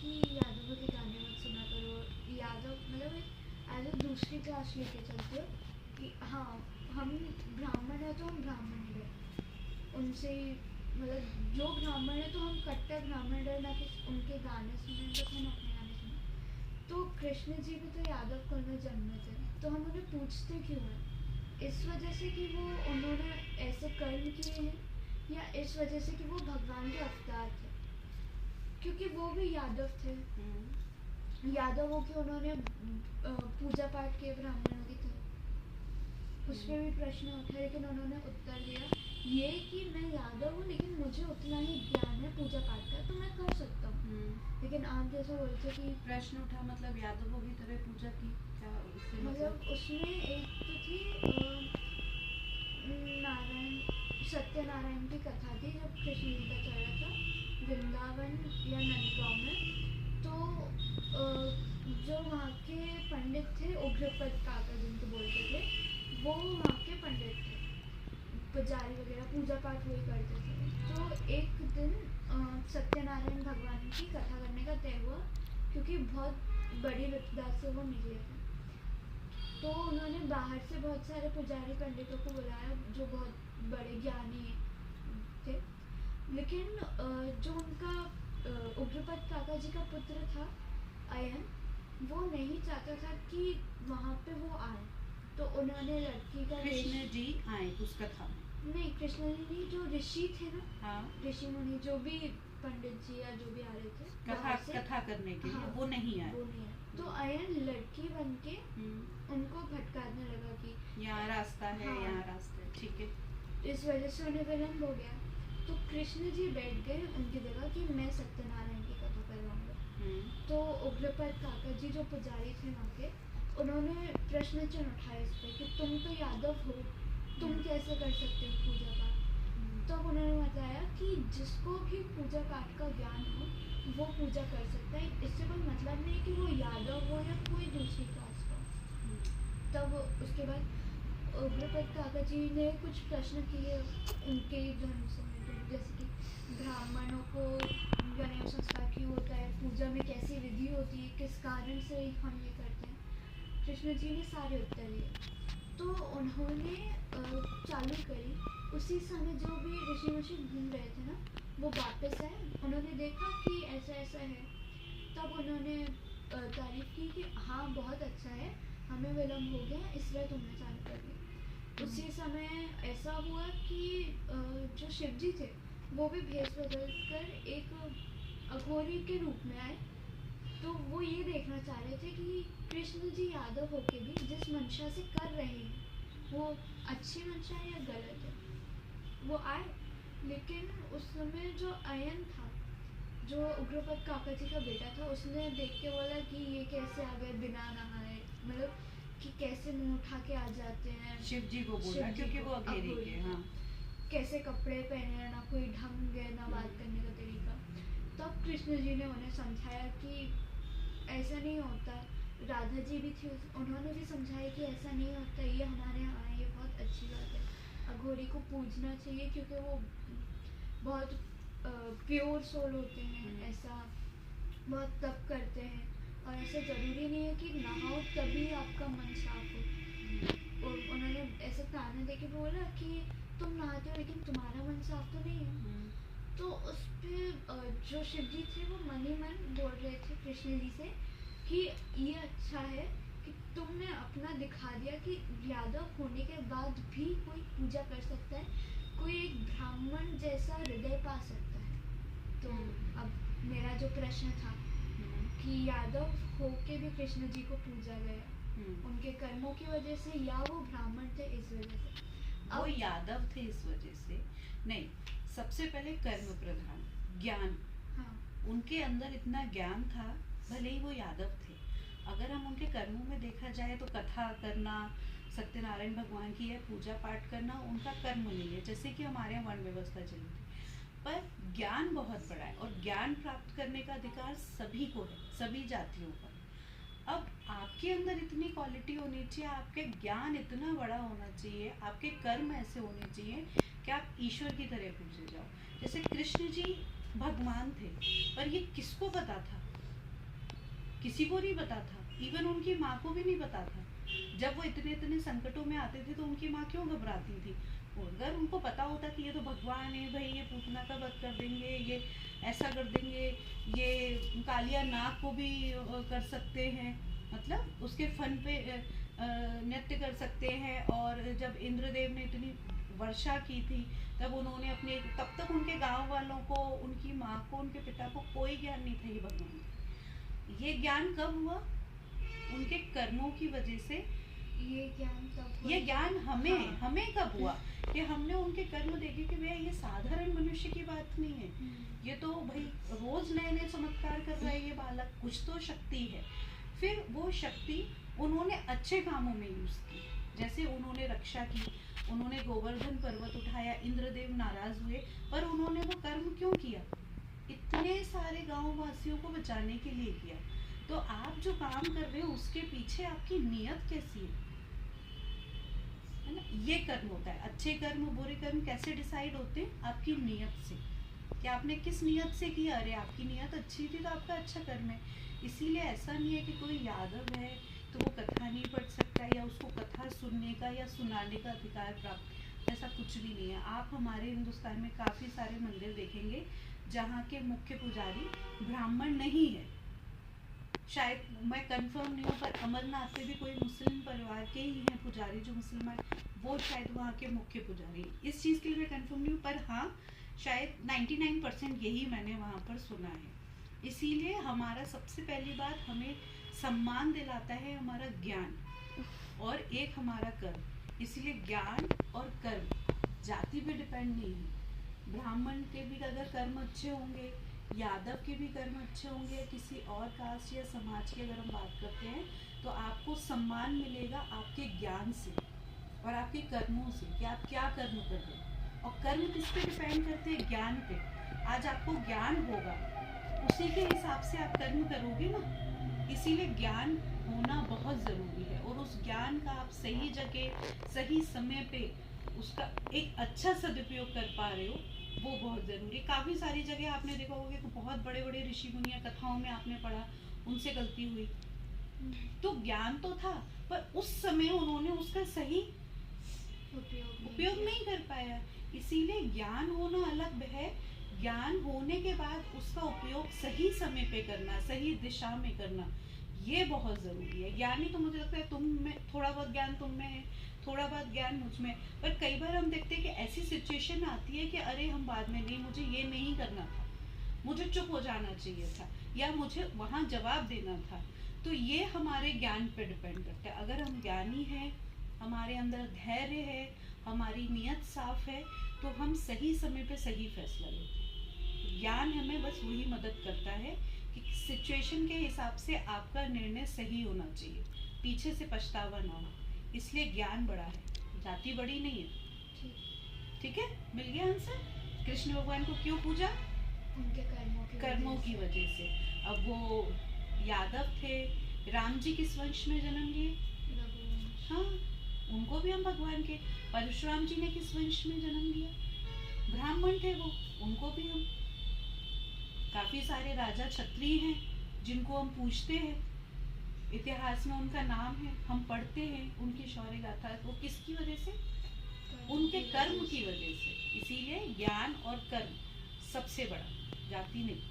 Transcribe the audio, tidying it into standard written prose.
कि यादवों के गाने मत सुना करो, यादव मतलब एज ए दूसरी क्लास लेके चलते हो कि हाँ हम ब्राह्मण है तो हम ब्राह्मण है, उनसे मतलब जो ब्राह्मण है तो हम कट्टर ब्राह्मण है, ना कि उनके गाने सुने तो हम अपने गाने सुने। तो कृष्ण जी भी तो यादव कुल में जन्मे थे, तो हम उन्हें पूछते क्यों हैं? इस वजह से कि वो उन्होंने ऐसे कर्म किए हैं, या इस वजह से कि वो भगवान के अवतार थे, क्योंकि वो भी यादव थे। यादव हो के उन्होंने पूजा पाठ किए ब्राह्मणों की तरह। उस पर भी प्रश्न उठा, लेकिन उन्होंने उत्तर दिया ये कि मैं यादव हूँ लेकिन मुझे उतना ही ज्ञान है पूजा पाठ का, तो मैं कर सकता हूँ। लेकिन आप जैसा बोलते कि प्रश्न उठा मतलब यादवों की तरह पूजा की, क्या उससे मतलब उसमें एक तो थी नारायण सत्यनारायण की कथा थी जब कृष्ण जी का चल रहा था वृंदावन या नंदगांव में। तो जो वहाँ के पंडित थे उग्रपद काका जिनको बोलते थे, वो वहाँ के पंडित थे, पुजारी वगैरह पूजा पाठ वही करते थे। तो एक दिन सत्यनारायण भगवान की कथा करने का तय हुआ, क्योंकि बहुत बड़ी विपदा से वो निकले थे। तो उन्होंने बाहर से बहुत सारे पुजारी पंडितों को बुलाया जो बहुत बड़े ज्ञानी थे। लेकिन जो उनका उग्रपद काका जी का पुत्र था अयन, वो नहीं चाहता था कि वहाँ पे वो आए, तो उन्होंने लड़की का कृष्ण जी आए उस कथा में? नहीं, कृष्ण जी जो ऋषि थे ना, हाँ, ऋषि मुनि जो भी पंडित जी या जो भी आ रहे थे कथा करने के लिए, हाँ, वो नहीं आए। वो नहीं आए। तो अयन लड़की बन के उनको भटकाने लगा कि यहाँ रास्ता है, हाँ, यहाँ रास्ता है, ठीक है। इस वजह से उन्हें विलम्ब हो गया। तो कृष्ण जी बैठ गए उनकी जगह कि मैं सत्यनारायण की कथा करवाऊंगा। तो उग्रपद काका जी जो पुजारी थे वहाँ के, उन्होंने प्रश्न चिन्ह उठाया इस पर कि तुम तो यादव हो, तुम कैसे कर सकते हो पूजा पाठ? तब उन्होंने बताया कि जिसको भी पूजा पाठ का ज्ञान हो वो पूजा कर सकता है, इससे कोई मतलब नहीं कि वो यादव हो या कोई दूसरी कास्ट का। तब उसके बाद उग्रपद काका जी ने कुछ प्रश्न किए उनके धर्म से, जैसे कि ब्राह्मणों को जनेऊ संस्कार क्यों होता है, पूजा में कैसी विधि होती है, किस कारण से हम ये करते हैं। कृष्ण जी ने सारे उत्तर दिए। तो उन्होंने चालू करी। उसी समय जो भी ऋषि मुषि घूम रहे थे ना, वो वापस आए, उन्होंने देखा कि ऐसा ऐसा है। तब उन्होंने तारीफ की कि हाँ बहुत अच्छा है, हमें विलम्ब हो गया इसलिए तुमने चालू कर दिया। उसी समय ऐसा हुआ कि जो शिव जी थे वो भी भेष बदल कर एक अघोरी के रूप में आए। तो वो ये देखना चाह रहे थे कि कृष्ण जी यादव होके भी जिस मंशा से कर रहे हैं वो अच्छी मंशा है या गलत है, वो आए। लेकिन उस समय जो अयन था, जो उग्रपद काका जी का बेटा था, उसने देख के बोला कि ये कैसे आ गए बिना नहाए, मतलब कि कैसे मुंह उठा के आ जाते हैं। शिव जी को बोला क्योंकि वो अघेरी के, हाँ, कैसे कपड़े पहने हैं, ना कोई ढंग है ना बात करने का तरीका। तब कृष्ण जी ने उन्हें समझाया कि ऐसा नहीं होता। राधा जी भी थी, उन्होंने भी समझाया कि ऐसा नहीं होता, ये हमारे यहाँ है, ये बहुत अच्छी बात है, अघोरी को पूजना चाहिए क्योंकि वो बहुत प्योर सोल होते हैं, ऐसा बहुत तप करते हैं, और ऐसा ज़रूरी नहीं है कि नहाओ तभी आपका मन साफ हो। उन्होंने ऐसा ताना दे के बोला कि तुम नहाते हो लेकिन तुम्हारा मन साफ तो नहीं है। तो उस पर जो शिव जी थे वो मन ही मन बोल रहे थे कृष्ण जी से कि ये अच्छा है कि तुमने अपना दिखा दिया कि यादव होने के बाद भी कोई पूजा कर सकता है, कोई एक ब्राह्मण जैसा हृदय पा सकता है। तो अब मेरा जो प्रश्न था कि यादव होके भी कृष्ण जी को पूजा गया उनके कर्मों की वजह से या वो ब्राह्मण थे इस वजह से? वो यादव थे इस वजह से नहीं, सबसे पहले कर्म प्रधान ज्ञान, हाँ, उनके अंदर इतना ज्ञान था, भले ही वो यादव थे। अगर हम उनके कर्मों में देखा जाए तो कथा करना, सत्यनारायण भगवान की है पूजा पाठ करना उनका कर्म नहीं है, जैसे कि हमारे यहाँ वर्ण व्यवस्था चली थी। पर ज्ञान बहुत बड़ा है और ज्ञान प्राप्त करने का अधिकार सभी को है, सभी जातियों का। अब आपके अंदर इतनी क्वालिटी होनी चाहिए, आपके ज्ञान इतना बड़ा होना चाहिए, आपके कर्म ऐसे होने चाहिए कि आप ईश्वर की तरह पूजे जाओ। जैसे कृष्ण जी भगवान थे, पर ये किसको पता था किसी को नहीं पता था, इवन उनकी माँ को भी नहीं पता था। जब वो इतने इतने संकटों में आते थे तो उनकी माँ क्यों घबराती थी? अगर उनको पता होता कि ये तो भगवान है भाई, ये पूतना का वध कर देंगे, ये ऐसा कर देंगे, ये कालिया नाग को भी कर सकते हैं, मतलब उसके फन पे नृत्य कर सकते हैं। और जब इंद्रदेव ने इतनी वर्षा की थी तब उन्होंने अपने, तब तक उनके गांव वालों को, उनकी माँ को, उनके पिता को कोई ज्ञान नहीं था ये भगवान। ये ज्ञान कब हुआ? उनके कर्मों की वजह से। ये ज्ञान हमें हमें कब हुआ? कि हमने उनके कर्म देखे कि भैया ये साधारण मनुष्य की बात नहीं है, ये तो भाई रोज नए नए चमत्कार कर रहा है ये बालक, कुछ तो शक्ति है। फिर वो शक्ति उन्होंने अच्छे कामों में यूज की, जैसे उन्होंने रक्षा की, उन्होंने गोवर्धन पर्वत उठाया, इंद्रदेव नाराज हुए, पर उन्होंने वो कर्म क्यों किया? इतने सारे गांव वासियों को बचाने के लिए किया। तो आप जो काम कर रहे हो उसके पीछे आपकी नियत कैसी है ना? ये कर्म होता है। अच्छे कर्म बुरे कर्म कैसे डिसाइड होते हैं? आपकी नियत से, कि आपने किस नियत से किया। अरे आपकी नियत अच्छी थी तो आपका अच्छा कर्म है। इसीलिए ऐसा नहीं है कि कोई यादव है तो वो कथा नहीं पढ़ सकता या उसको कथा सुनने का या सुनाने का अधिकार प्राप्त, ऐसा कुछ भी नहीं है। आप हमारे हिंदुस्तान में काफ़ी सारे मंदिर देखेंगे जहाँ के मुख्य पुजारी ब्राह्मण नहीं है। शायद मैं कंफर्म नहीं हूँ, पर अमरनाथ में भी कोई मुस्लिम परिवार के ही हैं पुजारी जो मुसलमान, वो शायद वहाँ के मुख्य पुजारी। इस चीज़ के लिए मैं कंफर्म नहीं हूँ, पर हाँ शायद 99% यही मैंने वहाँ पर सुना है। इसीलिए हमारा सबसे पहली बात, हमें सम्मान दिलाता है हमारा ज्ञान और एक हमारा कर्म। इसीलिए ज्ञान और कर्म जाति पे डिपेंड नहीं है। ब्राह्मण के भी अगर कर्म अच्छे होंगे, यादव के भी कर्म अच्छे होंगे, किसी और कास्ट या समाज की अगर हम बात करते हैं, तो आपको सम्मान मिलेगा आपके ज्ञान से और आपके कर्मों से, कि आप क्या कर्म कर रहे हैं। और कर्म किस पे डिपेंड करते हैं? ज्ञान पे। आज आपको ज्ञान होगा, उसी के हिसाब से आप कर्म करोगे ना। इसीलिए ज्ञान होना बहुत ज़रूरी है, और उस ज्ञान का आप सही जगह सही समय पे उसका एक अच्छा सदुपयोग कर पा रहे हो, वो बहुत ज़रूरी है। काफ़ी सारी जगह आपने देखा होगा कि बहुत बड़े बड़े ऋषि मुनिया कथाओं में आपने पढ़ा, उनसे गलती हुई, तो ज्ञान तो था पर उस समय उन्होंने उसका सही उपयोग नहीं कर पाया। इसीलिए ज्ञान होना अलग है, ज्ञान होने के बाद उसका उपयोग सही समय पे करना, सही दिशा में करना, ये बहुत ज़रूरी है। ज्ञानी तो मुझे लगता है तुम में थोड़ा बहुत ज्ञान तुम में है, थोड़ा बहुत ज्ञान मुझ में, पर कई बार हम देखते हैं कि ऐसी सिचुएशन आती है कि अरे हम बाद में, नहीं मुझे ये नहीं करना था, मुझे चुप हो जाना चाहिए था, या मुझे वहाँ जवाब देना था। तो ये हमारे ज्ञान पे डिपेंड करता है। अगर हम ज्ञानी हैं, हमारे अंदर धैर्य है, हमारी नीयत साफ है, तो हम सही समय पे सही फैसला लेते हैं। ज्ञान हमें बस वही मदद करता है कि सिचुएशन के हिसाब से आपका निर्णय सही होना चाहिए, पीछे से पछतावा ना हो। इसलिए ज्ञान बड़ा है, जाति बड़ी नहीं है। ठीक है, मिल गया आंसर। कृष्ण भगवान को क्यों पूजा? उनके कर्मों की वजह से। अब वो यादव थे, राम जी किस वंश में जन्म लिए? हाँ, उनको भी हम भगवान के। परशुराम जी ने किस वंश में जन्म लिया? ब्राह्मण थे वो, उनको भी हम। काफी सारे राजा क्षत्रिय हैं जिनको हम पूछते हैं, इतिहास में उनका नाम है, हम पढ़ते हैं उनकी शौर्य गाथा। वो किसकी वजह से? उनके कर्म की वजह से। इसीलिए ज्ञान और कर्म सबसे बड़ा, जाति नहीं।